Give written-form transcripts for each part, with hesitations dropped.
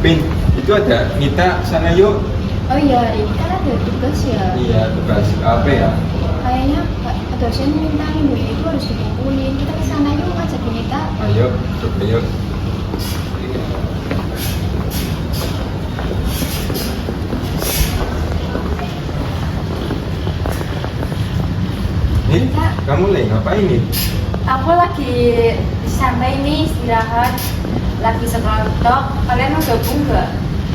Pin, itu ada Nita sana yuk. Oh iya, ini kan ada tugas ya. Iya, tugas apa ya? Kayaknya Pak dosen minta minggu itu harus dikumpulin. Kita ke sana yuk, ngajak Nita. Ayo, coba yuk. Nih, kamu lagi ngapain nih? Aku lagi santai nih, istirahat, lagi scroll TikTok. Kalian mau gabung nggak?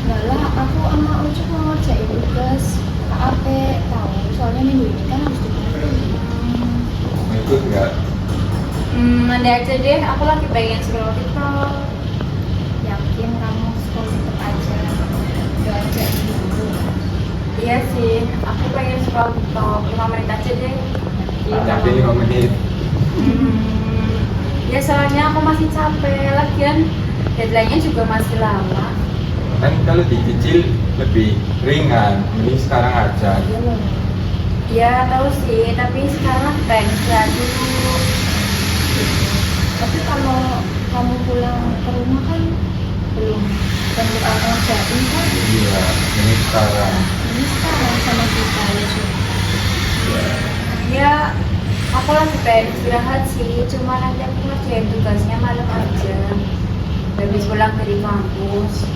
Enggak lah, aku sama Ucup mau ngerjain tugas KAP tahu. Soalnya minggu ini kan harus dikumpulin. Mau ikut nggak? Nanti aja deh, aku lagi pengen scroll TikTok. Yakin kamu sekolah tetap aja. Gak aja dulu. Iya sih, aku pengen scroll TikTok 5 menit aja deh. Tapi 5 menit. Ya soalnya aku masih capek, lagian deadline-nya juga masih lama. Kan kalau dicicil lebih ringan, ini sekarang aja. Iya loh. Ya tahu sih, tapi sekarang aku pengen istirahat dulu. Tapi kalau kamu pulang ke rumah kan belum tentu kamu ngerjain kan. Iya, ini sekarang. Ini sekarang sama kita ya Cuk. Ya, aku lagi pengen istirahat sih, cuma nanti aku ngerjain tugasnya malam aja. Habis pulang dari kampus.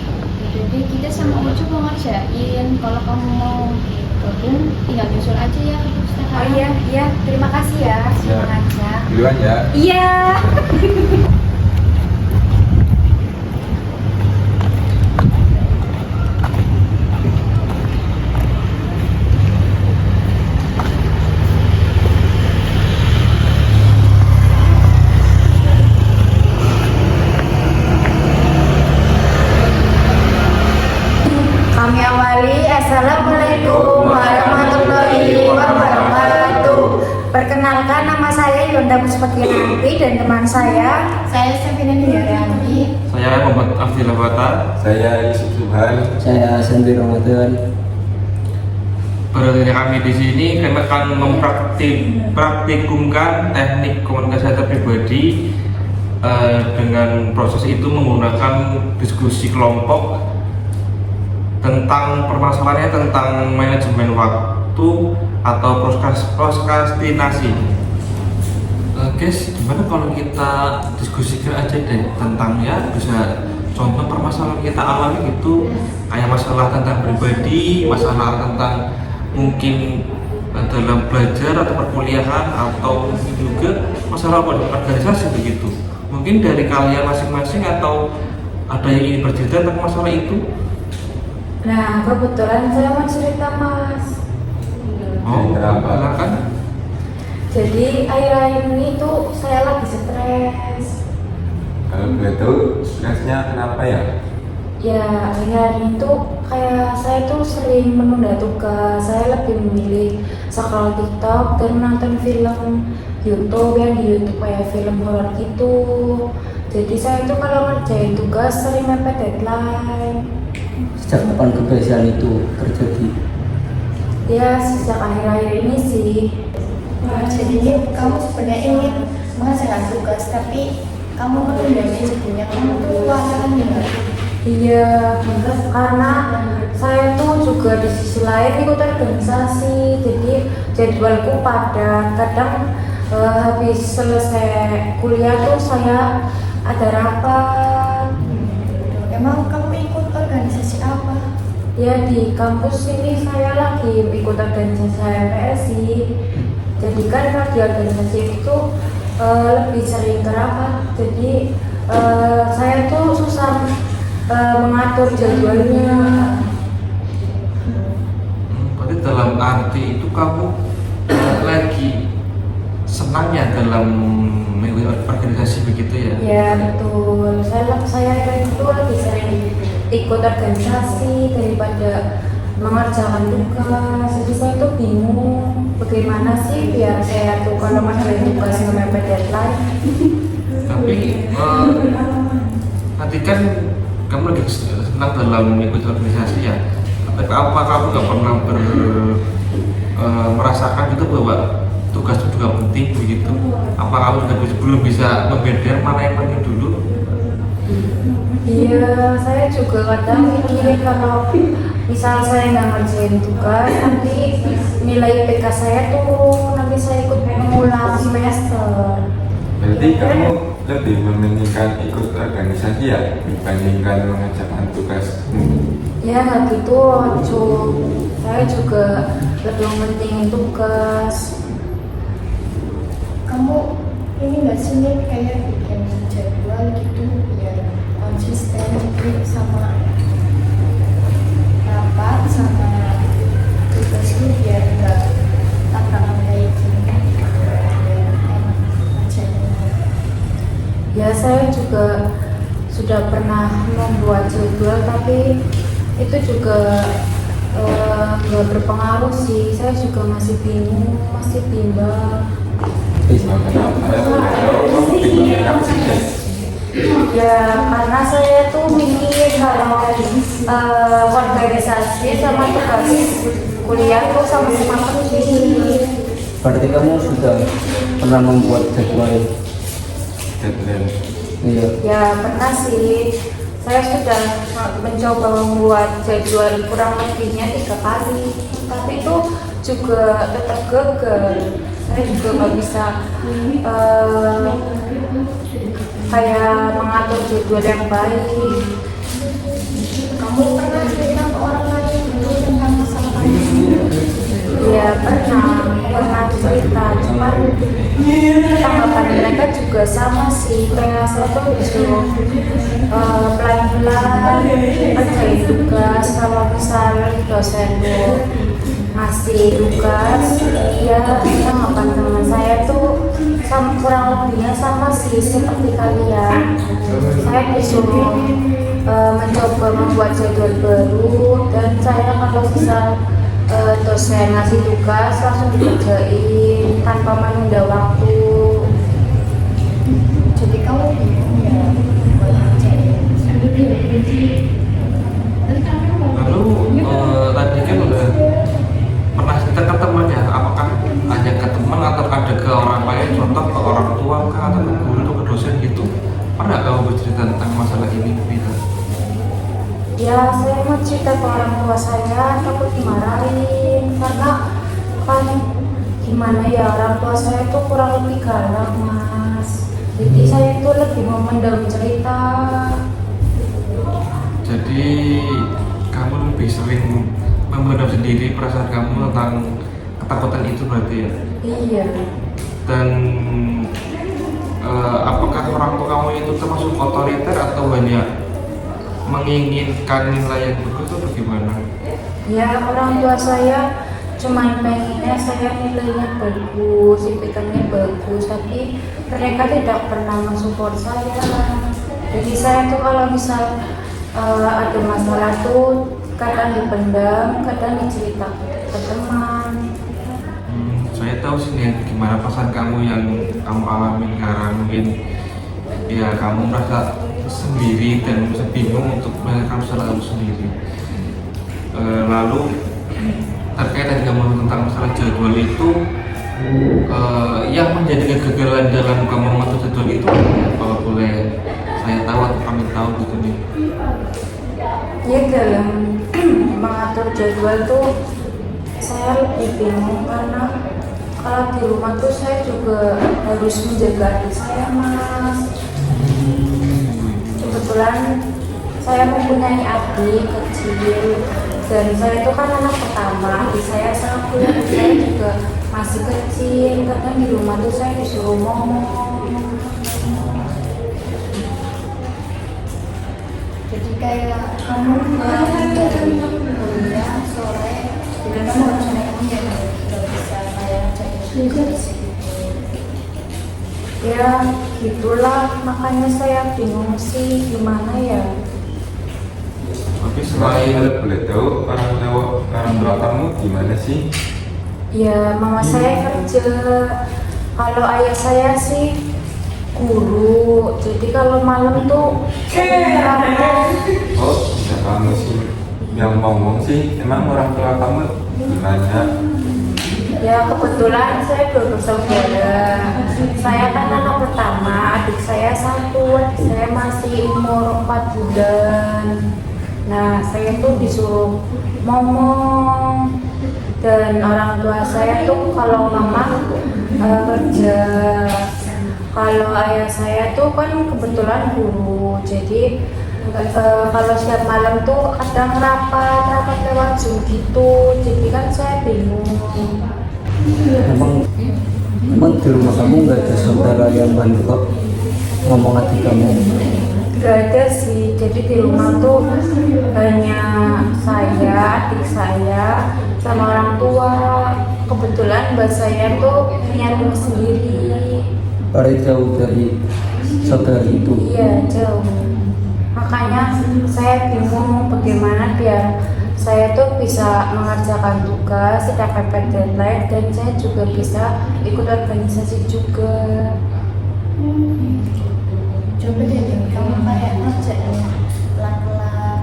Jadi kita sama Ucup mau ngerjain. Kalau kamu mau gabung, tinggal nyusul aja ya ke Oh perpustakaan. iya, iya, terima kasih ya, senang aja. Duluan ya. Iya. Kami awali, Assalamualaikum warahmatullahi wabarakatuh. Perkenalkan, nama saya Yonda Puspakinanti dan teman saya. Saya Safina Diaranti. Saya Muhammad Afdillah Bata. Saya Yusuf Subhan. Saya Sendiri Ramadan. Pada kami di sini kami akan mempraktikumkan teknik komunikasi antar pribadi dengan proses itu menggunakan diskusi kelompok tentang permasalahannya tentang manajemen waktu atau prokrastinasi. Guys, gimana kalau kita diskusikan aja deh tentang ya bisa contoh permasalahan kita alami gitu, kayak masalah tentang pribadi, masalah tentang mungkin dalam belajar atau perkuliahan atau mungkin juga masalah organisasi begitu. Mungkin dari kalian masing-masing atau ada yang ingin bercerita tentang masalah itu? Nah, kebetulan saya mau cerita, Mas. Oh, silakan. Jadi akhir-akhir ini tuh saya lagi stres. Kalau boleh tahu, stresnya kenapa ya? Ya, akhir-akhir itu kayak saya tuh sering menunda tugas. Saya lebih memilih scroll TikTok dan nonton film YouTube yang di YouTube kayak film horor gitu. Jadi saya tuh kalau ngerjain tugas sering mepet deadline. Sejak kapan kebiasaan itu terjadi? Ya, sejak akhir-akhir ini sih. Nah, jadi kamu sebenarnya ingin mengerjakan tugas, tapi kamu menundanya jadinya kamu tuh kewalahan ya. Iya, karena saya tuh juga di sisi lain ikut organisasi, jadi jadwalku padat. Kadang habis selesai kuliah tuh saya ada rapat. Emang kamu ikut organisasi apa? Ya di kampus ini saya lagi ikut organisasi HMPSI. Jadi kan kalau di organisasi itu lebih sering ke rapat. Jadi saya tuh susah mengatur jadwalnya. Berarti dalam arti itu kamu lagi senangnya dalam mengikuti organisasi begitu ya? Ya betul. Saya itu lagi sering ikut organisasi daripada mengerjakan tugas. Jadi saya tuh bingung bagaimana sih biar saya tuh kalau masalah tugas nggak mepet deadline. Tapi nanti kan kamu lagi senang dalam mengikuti organisasi ya. Tapi apa kamu nggak pernah merasakan gitu bahwa tugas itu juga penting begitu? Apa kamu juga belum bisa membedakan mana yang penting dulu? Iya, saya juga kadang mikir kalau misal saya nggak ngerjain tugas, nanti nilai IPK saya turun, nanti saya ikut mengulang semester. Berarti kamu lebih mementingkan ikut organisasi ya dibandingkan mengerjakan tugas. Ya nggak gitu, Ojo. Saya juga lebih mementingin tugas. Kamu ini nggak sih Nin, kayak bikin jadwal gitu biar konsisten gitu sama rapat sama tugas itu biar nggak tabrakan kayak gini biar enak aja. Ya saya juga sudah pernah membuat jadwal, tapi itu juga nggak berpengaruh sih. Saya juga masih bingung, masih bimbang. Ya karena saya tuh mikir kalau organisasi sama tugas kuliah tuh sama-sama penting. Berarti kamu sudah pernah membuat jadwal? Deadline. Iya. Ya pernah sih. Saya sudah mencoba membuat jadwal kurang lebihnya 3 kali, tapi itu juga tetap gagal. Saya juga nggak bisa kayak mengatur jadwal yang baik. Kamu pernah cerita ke orang lain dulu tentang masalah kamu? Ya pernah cerita, cuman tanggapan mereka juga sama sih. Kayak saya tuh disuruh pelan-pelan kerjain tugas. Kalau misalnya dosen tuh ngasih tugas, ya tanggapan teman saya tuh sama, kurang lebihnya sama sih seperti kalian. Saya disuruh mencoba membuat jadwal baru, dan saya kalau misal dosen ngasih tugas langsung dikerjain tanpa menunda waktu. Jadi kamu bingung ya buat ngerjain. Lalu tadi kan udah pernah cerita ke teman ya, apakah hanya ke teman atau ada ke orang lain, contoh ke orang tua kah, atau ke guru atau ke dosen gitu? Pernah kamu bercerita tentang masalah ini, Vita? Ya saya mau cerita ke orang tua saya, takut dimarahin karena kan gimana ya, orang tua saya tuh kurang lebih galak mas. Jadi saya itu lebih memendam cerita. Jadi kamu lebih sering memendam sendiri perasaan kamu tentang ketakutan itu berarti ya? Iya. Dan apakah orang tua kamu itu termasuk otoriter atau hanya menginginkan nilai yang bagus atau bagaimana? Ya orang tua saya cuma pengennya saya nilainya bagus, IPK-nya bagus, tapi mereka tidak pernah mensupport saya. Jadi saya tuh kalau misal ada masalah tuh kadang dipendam, kadang diceritakan ke teman. Saya tahu sih nih gimana perasaan kamu yang kamu alami sekarang. Mungkin ya kamu merasa sendiri dan merasa bingung untuk menyelesaikan masalah kamu sendiri. Lalu terkait tadi kamu tentang masalah jadwal itu, yang menjadi kegagalan dalam kamu mengatur jadwal itu, kalau boleh saya tahu atau kami tahu gitu nih. Ya dalam mengatur jadwal tuh saya lebih bingung karena kalau di rumah tuh saya juga harus menjaga adik saya mas. Kebetulan saya mempunyai adik kecil dan saya itu kan anak pertama, adik saya satu, adik saya juga masih kecil. Kadang di rumah tuh saya disuruh ngomong. Jadi kayak kamu dari kuliah sore, jadi kamu harus naik ojek, nggak bisa kayak jadi tugas gitu. Ya gitulah, makanya saya bingung sih gimana ya. Tapi selain boleh tahu orang tua kamu gimana sih? Ya mama saya kerja, kalau ayah saya sih guru, jadi kalau malam tuh Oh, bisa kamu sih yang ngomong sih. Emang orang tua kamu gimana? Ya kebetulan saya dua bersaudara. Saya kan anak pertama, adik saya satu, adik saya masih umur 4 bulan. Nah, saya tuh disuruh ngomong, dan orang tua saya tuh kalau mama kerja, kalau ayah saya tuh kan kebetulan guru, jadi kalau setiap malam tuh kadang rapat lewat Zoom gitu, jadi kan saya bingung. Emang di rumah kamu nggak ada saudara yang bantu kok ngomong adik kamu? Gak ada sih, jadi di rumah tuh hanya saya, adik saya, sama orang tua. Kebetulan mbak saya tuh punya rumah sendiri. Paling jauh dari saudara itu. Iya, jauh. Makanya saya bingung bagaimana biar saya tuh bisa mengerjakan tugas, tidak mepet deadline, dan saya juga bisa ikut organisasi juga. Coba deh kamu kayak ngerjain pelan-pelan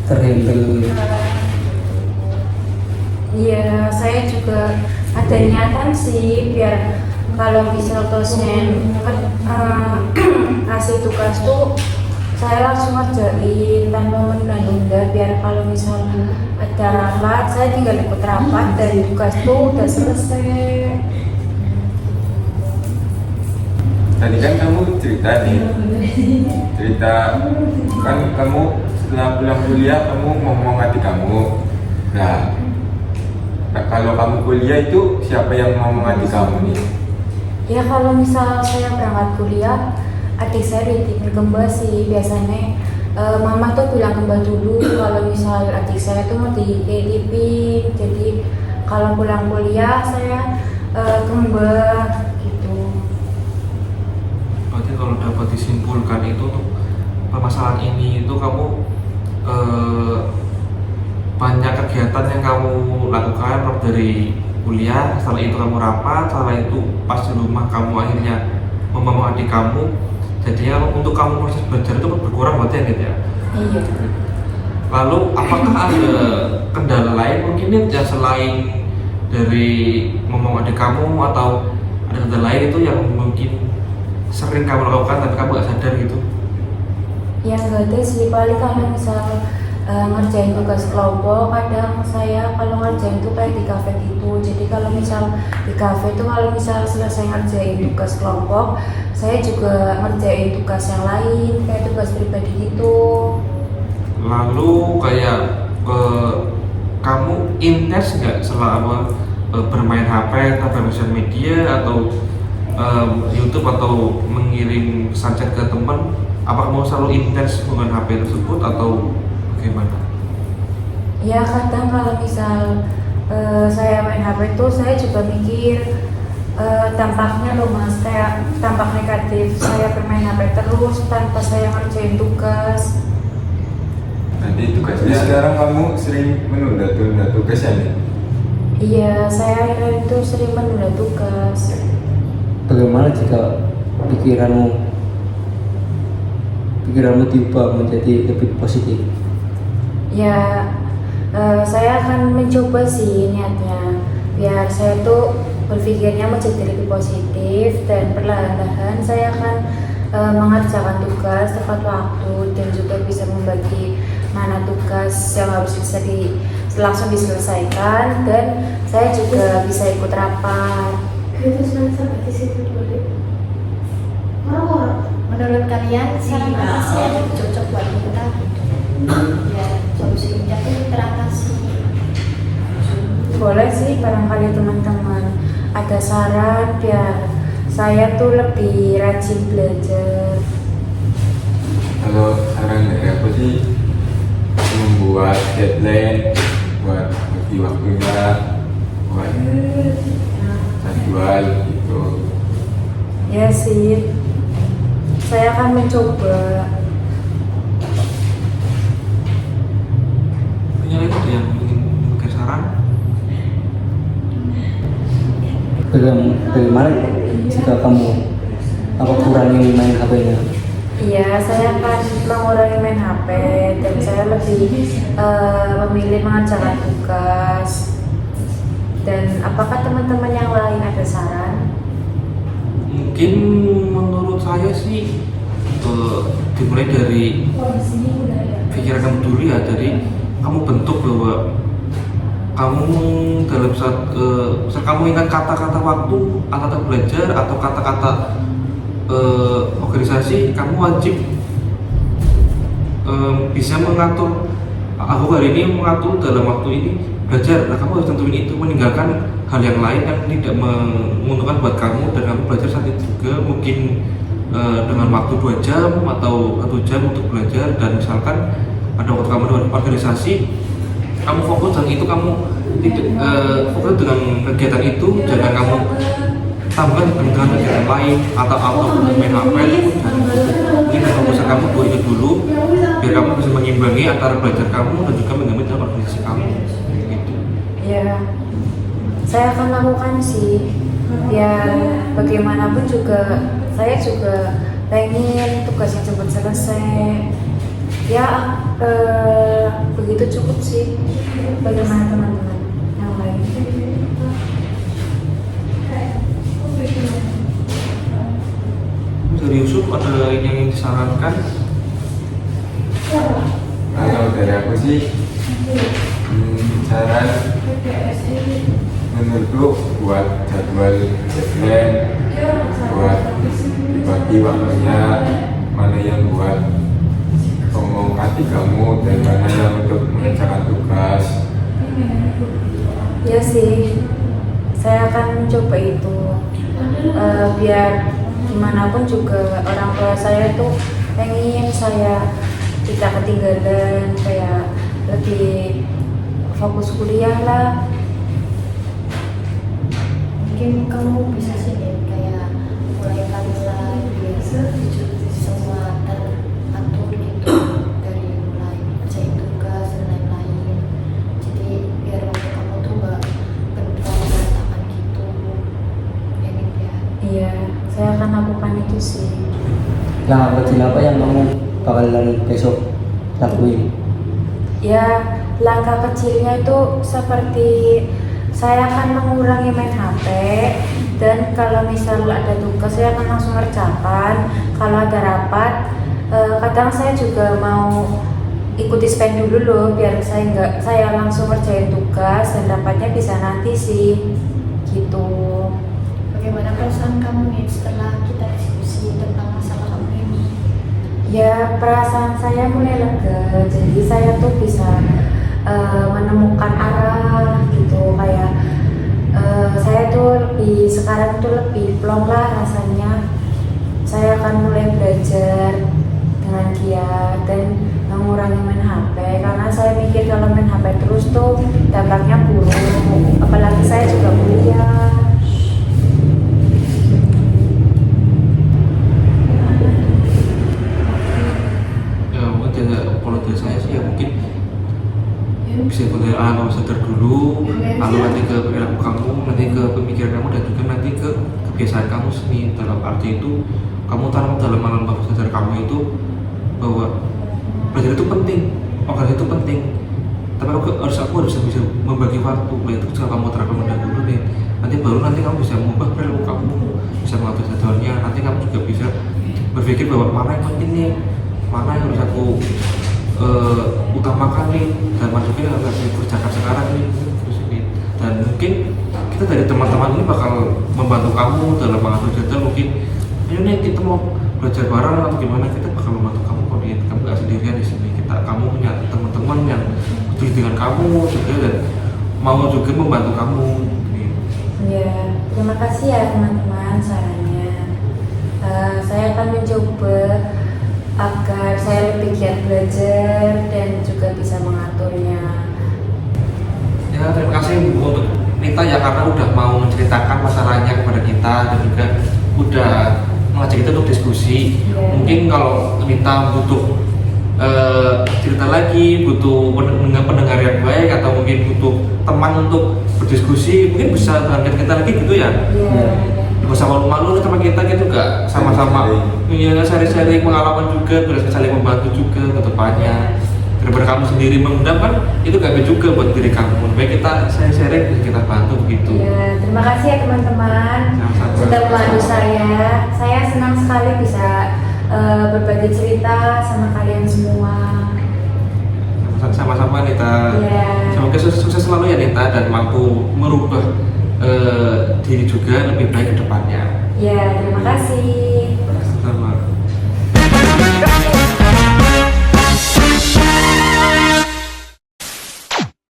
Terhandle. Iya, saya juga ada niatan sih biar kalau misal dosen ngasih tugas tuh saya langsung ngerjain tanpa menunda-nunda, biar kalau misal ada rapat saya tinggal ikut rapat dan tugas tuh udah selesai. Tadi kan kamu cerita kan kamu setelah pulang kuliah kamu ngomong adik kamu. Nah, kalau kamu kuliah itu siapa yang ngomong adik kamu nih? Ya kalau misal saya berangkat kuliah, adik saya dititipin ke mbak sih biasanya. Mama tuh bilang ke mbak dulu kalau misal adik saya tuh mau dititipin. Jadi kalau pulang kuliah saya ke mbak gitu. Berarti kalau dapat disimpulkan itu untuk permasalahan ini itu kamu banyak kegiatan yang kamu lakukan dari kuliah, setelah itu kamu rapat, setelah itu pas di rumah kamu akhirnya membawa adik kamu, jadinya untuk kamu proses belajar itu berkurang berarti ya gitu ya? Iya. Lalu apakah ada kendala lain mungkin ya selain dari ngomong adik kamu, atau ada kendala lain itu yang mungkin sering kamu lakukan tapi kamu gak sadar gitu? Ya nggak ada sih, paling kalau misal ngerjain tugas kelompok, kadang saya kalau ngerjain itu kayak di kafe gitu. Jadi kalau misal di kafe itu kalau misal selesai ngerjain tugas kelompok, saya juga ngerjain tugas yang lain kayak tugas pribadi gitu. Lalu kayak kamu intens nggak selama bermain HP atau sosial media atau YouTube atau mengirim pesan chat ke teman? Apa kamu selalu intens menggunakan HP tersebut atau bagaimana? Ya kadang kalau misal saya main HP itu saya juga mikir dampaknya loh mas, kayak dampak negatif saya bermain HP terus tanpa saya ngerjain tugas. Nanti tugasnya sekarang kamu sering menunda-tunda tugasnya nih? Iya, saya akhirnya itu sering menunda tugas. Bagaimana jika pikiranmu diubah menjadi lebih positif? Ya, saya akan mencoba sih niatnya biar saya tuh berpikirnya menjadi lebih positif, dan perlahan-lahan saya akan mengerjakan tugas tepat waktu dan juga bisa membagi mana tugas yang harus langsung diselesaikan, dan saya juga bisa ikut rapat. menurut kalian saran apa sih yang lebih cocok buat kita ya solusinya tuh teratasi? Boleh sih barangkali teman-teman ada saran biar saya tuh lebih rajin belajar. Kalau saran dari aku sih membuat deadline, buat bagi waktunya, buat jadwal gitu. Ya sih, saya akan mencoba. Punya lagi ada yang ingin memberikan saran? Bagaimana jika kamu kurangi main HP-nya? Iya, saya akan mengurangi main HP dan saya lebih memilih mengerjakan tugas. Dan apakah teman-teman yang lain ada saran? Mungkin menurut saya sih dimulai dari pikiran kamu dulu ya, dari kamu bentuk bahwa kamu dalam saat kamu ingat kata-kata waktu, kata-kata belajar atau kata-kata organisasi, kamu wajib bisa mengatur. Aku hari ini mengatur dalam waktu ini belajar, nah kamu harus tentuin itu, meninggalkan hal yang lain yang tidak menguntungkan buat kamu, dan kamu belajar saat itu juga mungkin dengan waktu 2 jam atau 1 jam untuk belajar. Dan misalkan ada waktu kamu dengan organisasi, kamu fokus dan itu kamu tidak fokus dengan kegiatan itu, jangan kamu tambahkan dengan kegiatan lain atau main HP itu. Mungkin fokusan kamu buat itu dulu biar kamu bisa mengimbangi antara belajar kamu dan juga mengimbangi dalam organisasi kamu gitu. Ya, saya akan lakukan sih. Biar bagaimanapun juga saya juga pengen tugasnya cepat selesai. Ya, begitu cukup sih. Bagaimana teman-teman yang lain? Dari Yusuf ada yang ingin disarankan? Kalau dari aku sih saran menurutku buat jadwal deadline, buat dibagi waktunya, mana yang buat ngomong hati kamu dan mana yang untuk mengerjakan tugas. Ya sih, saya akan mencoba itu. Biar gimana pun juga orang tua saya tuh pengen saya tidak ketinggalan, kayak lebih fokus kuliah lah. Mungkin kamu bisa sih deh, kayak mulai pelan-pelan biar semua teratur gitu, dari mulai kerjain tugas dan lain-lain. Jadi biar waktu kamu tuh gak berantakan gitu. Ya. Iya, saya akan lakukan itu sih. Langkah kecil apa yang kamu bakalan besok lakuin? Ya, langkah kecilnya itu seperti saya akan mengurangi main HP, dan kalau misal ada tugas saya akan langsung ngerjakan. Kalau ada rapat, kadang saya juga mau ikuti spend dulu loh, biar saya langsung ngerjain tugas dan rapatnya bisa nanti sih gitu. Bagaimana perasaan kamu nih setelah kita diskusi tentang masalah kamu ini? Ya, perasaan saya mulai lega, jadi saya tuh bisa menemukan arah gitu, kayak saya tuh sekarang tuh lebih plong lah rasanya. Saya akan mulai belajar dengan giat dan mengurangi main HP, karena saya pikir kalau main HP terus tuh dampaknya buruk, apalagi saya juga kuliah. Ya mungkin kalau dari saya sih ya mungkin bisa dari alam bawah sadar dulu, lalu nanti ke perilaku kamu, nanti ke pemikiran kamu, dan juga nanti ke kebiasaan kamu sendiri. Dalam arti itu kamu tanam dalam alam bawah sadar kamu itu bahwa belajar itu penting, organisasi itu penting, tapi aku harus bisa membagi waktu. Itu jika kamu terapkan dulu nih, nanti kamu bisa mengubah perilaku kamu, bisa mengatur jadwalnya. Nanti kamu juga bisa berpikir bahwa mana yang penting nih, mana yang harus aku utamakan nih, dan masukin yang harus dikerjakan sekarang nih. Dan mungkin kita dari teman-teman ini bakal membantu kamu dalam mengatur jadwal. Mungkin ayo nih kita mau belajar bareng atau gimana, kita bakal membantu kamu kok. Kamu gak sendirian di sini, kamu punya teman-teman yang peduli dengan kamu juga dan mau juga membantu kamu. Ya, terima kasih ya teman-teman sarannya. Saya akan mencoba agar saya lebih giat belajar dan juga bisa mengaturnya. Ya, terima kasih untuk Nita ya, karena udah mau menceritakan masalahnya kepada kita dan juga udah mengajak kita untuk diskusi. Mungkin kalau Nita butuh cerita lagi, butuh pendengar yang baik, atau mungkin butuh teman untuk berdiskusi, mungkin bisa banget kita lagi gitu ya. Iya. Gak usah malu-malu nih sama kita gitu, gak sama-sama ya sharing-sharing pengalaman juga, bisa saling membantu juga ke depannya. Daripada kamu sendiri memendam kan itu gak baik juga buat diri kamu. Baik kita sharing, bisa kita bantu begitu. Ya, terima kasih ya teman-teman Sama-sama. sudah membantu saya. Saya senang sekali bisa berbagi cerita sama kalian semua. Sama-sama Nita. Iya. Semoga sukses selalu ya Nita dan mampu merubah diri juga lebih baik ke depannya.